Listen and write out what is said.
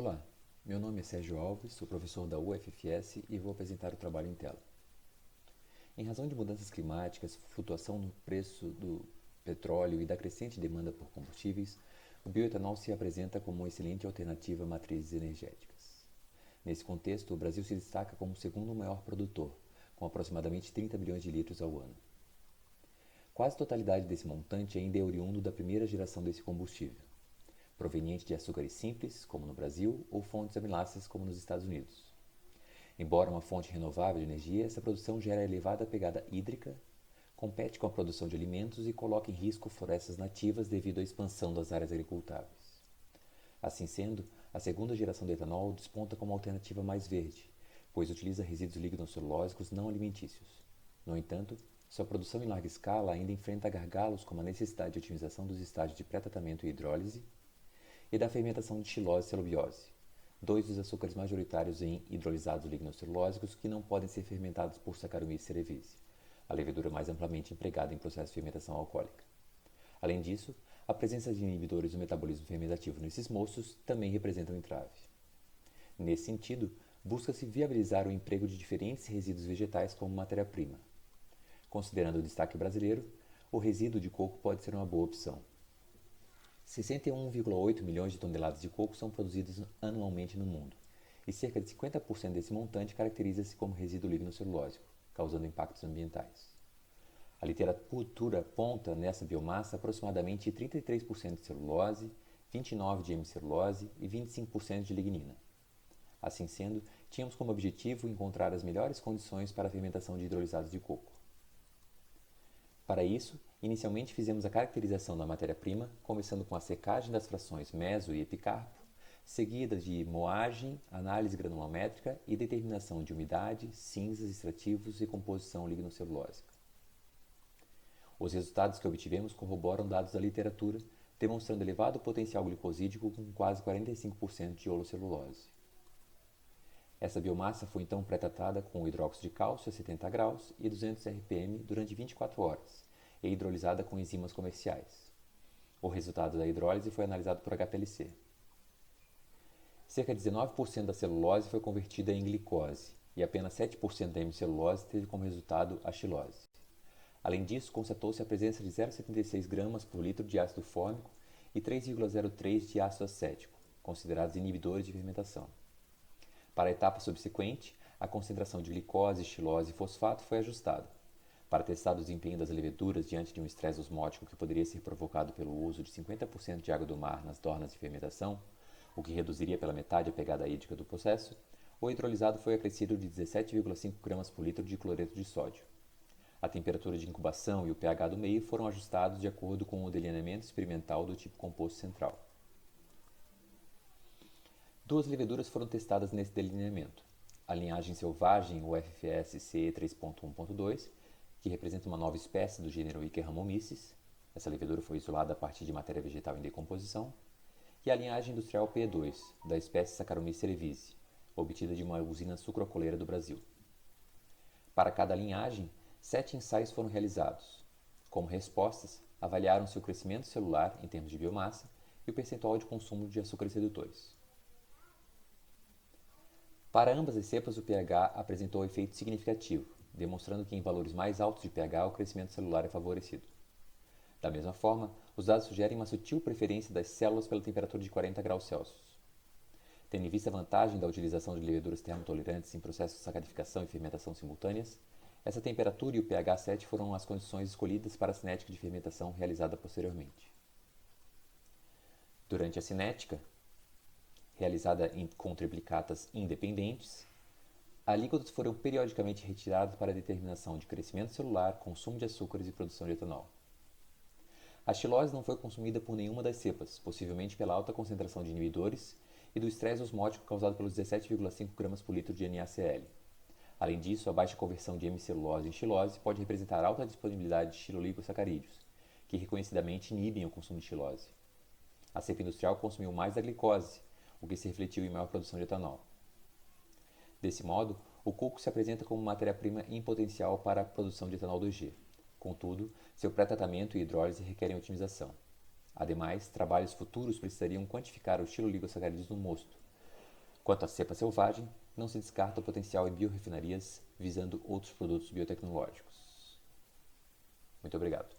Olá, meu nome é Sérgio Alves, sou professor da UFFS e vou apresentar o trabalho em tela. Em razão de mudanças climáticas, flutuação no preço do petróleo e da crescente demanda por combustíveis, o bioetanol se apresenta como uma excelente alternativa a matrizes energéticas. Nesse contexto, o Brasil se destaca como o segundo maior produtor, com aproximadamente 30 bilhões de litros ao ano. Quase a totalidade desse montante ainda é oriundo da primeira geração desse combustível, proveniente de açúcares simples, como no Brasil, ou fontes amiláceas, como nos Estados Unidos. Embora uma fonte renovável de energia, essa produção gera elevada pegada hídrica, compete com a produção de alimentos e coloca em risco florestas nativas devido à expansão das áreas agricultáveis. Assim sendo, a segunda geração do etanol desponta como alternativa mais verde, pois utiliza resíduos lignocelulósicos não alimentícios. No entanto, sua produção em larga escala ainda enfrenta gargalos como a necessidade de otimização dos estágios de pré-tratamento e hidrólise e da fermentação de xilose e celubiose, dois dos açúcares majoritários em hidrolisados lignocelulósicos que não podem ser fermentados por Saccharomyces cerevisiae, a levedura mais amplamente empregada em processos de fermentação alcoólica. Além disso, a presença de inibidores do metabolismo fermentativo nesses mostos também representa um entrave. Nesse sentido, busca-se viabilizar o emprego de diferentes resíduos vegetais como matéria-prima. Considerando o destaque brasileiro, o resíduo de coco pode ser uma boa opção. 61,8 milhões de toneladas de coco são produzidas anualmente no mundo, e cerca de 50% desse montante caracteriza-se como resíduo lignocelulósico, causando impactos ambientais. A literatura aponta nessa biomassa aproximadamente 33% de celulose, 29% de hemicelulose e 25% de lignina. Assim sendo, tínhamos como objetivo encontrar as melhores condições para a fermentação de hidrolisados de coco. Para isso, inicialmente fizemos a caracterização da matéria-prima, começando com a secagem das frações meso e epicarpo, seguida de moagem, análise granulométrica e determinação de umidade, cinzas, extrativos e composição lignocelulósica. Os resultados que obtivemos corroboram dados da literatura, demonstrando elevado potencial glicosídico com quase 45% de holocelulose. Essa biomassa foi então pré-tratada com hidróxido de cálcio a 70 graus e 200 rpm durante 24 horas e hidrolisada com enzimas comerciais. O resultado da hidrólise foi analisado por HPLC. Cerca de 19% da celulose foi convertida em glicose e apenas 7% da hemicelulose teve como resultado a xilose. Além disso, constatou-se a presença de 0,76 gramas por litro de ácido fórmico e 3,03 de ácido acético, considerados inibidores de fermentação. Para a etapa subsequente, a concentração de glicose, xilose e fosfato foi ajustada. Para testar o desempenho das leveduras diante de um estresse osmótico que poderia ser provocado pelo uso de 50% de água do mar nas dornas de fermentação, o que reduziria pela metade a pegada hídrica do processo, o hidrolisado foi acrescido de 17,5 gramas por litro de cloreto de sódio. A temperatura de incubação e o pH do meio foram ajustados de acordo com o delineamento experimental do tipo composto central. Duas leveduras foram testadas nesse delineamento. A linhagem selvagem UFFS CE 3.1.2, que representa uma nova espécie do gênero Ickerramomyces. Essa levedura foi isolada a partir de matéria vegetal em decomposição. E a linhagem industrial P2, da espécie Saccharomyces cerevisiae, obtida de uma usina sucroalcooleira do Brasil. Para cada linhagem, 7 ensaios foram realizados. Como respostas, avaliaram-se o crescimento celular em termos de biomassa e o percentual de consumo de açúcares redutores. Para ambas as cepas, o pH apresentou efeito significativo, demonstrando que em valores mais altos de pH o crescimento celular é favorecido. Da mesma forma, os dados sugerem uma sutil preferência das células pela temperatura de 40 graus Celsius. Tendo em vista a vantagem da utilização de leveduras termotolerantes em processos de sacarificação e fermentação simultâneas, essa temperatura e o pH 7 foram as condições escolhidas para a cinética de fermentação realizada posteriormente. Durante a cinética, realizada com triplicatas independentes, alíquotas foram periodicamente retiradas para a determinação de crescimento celular, consumo de açúcares e produção de etanol. A xilose não foi consumida por nenhuma das cepas, possivelmente pela alta concentração de inibidores e do estresse osmótico causado pelos 17,5 gramas por litro de NaCl. Além disso, a baixa conversão de hemicelulose em xilose pode representar alta disponibilidade de xiloligosacarídeos, que reconhecidamente inibem o consumo de xilose. A cepa industrial consumiu mais da glicose, o que se refletiu em maior produção de etanol. Desse modo, o coco se apresenta como matéria-prima em potencial para a produção de etanol 2G. Contudo, seu pré-tratamento e hidrólise requerem otimização. Ademais, trabalhos futuros precisariam quantificar os xiloligosacarídeos no mosto, Quanto à cepa selvagem, não se descarta o potencial em biorefinarias visando outros produtos biotecnológicos. Muito obrigado.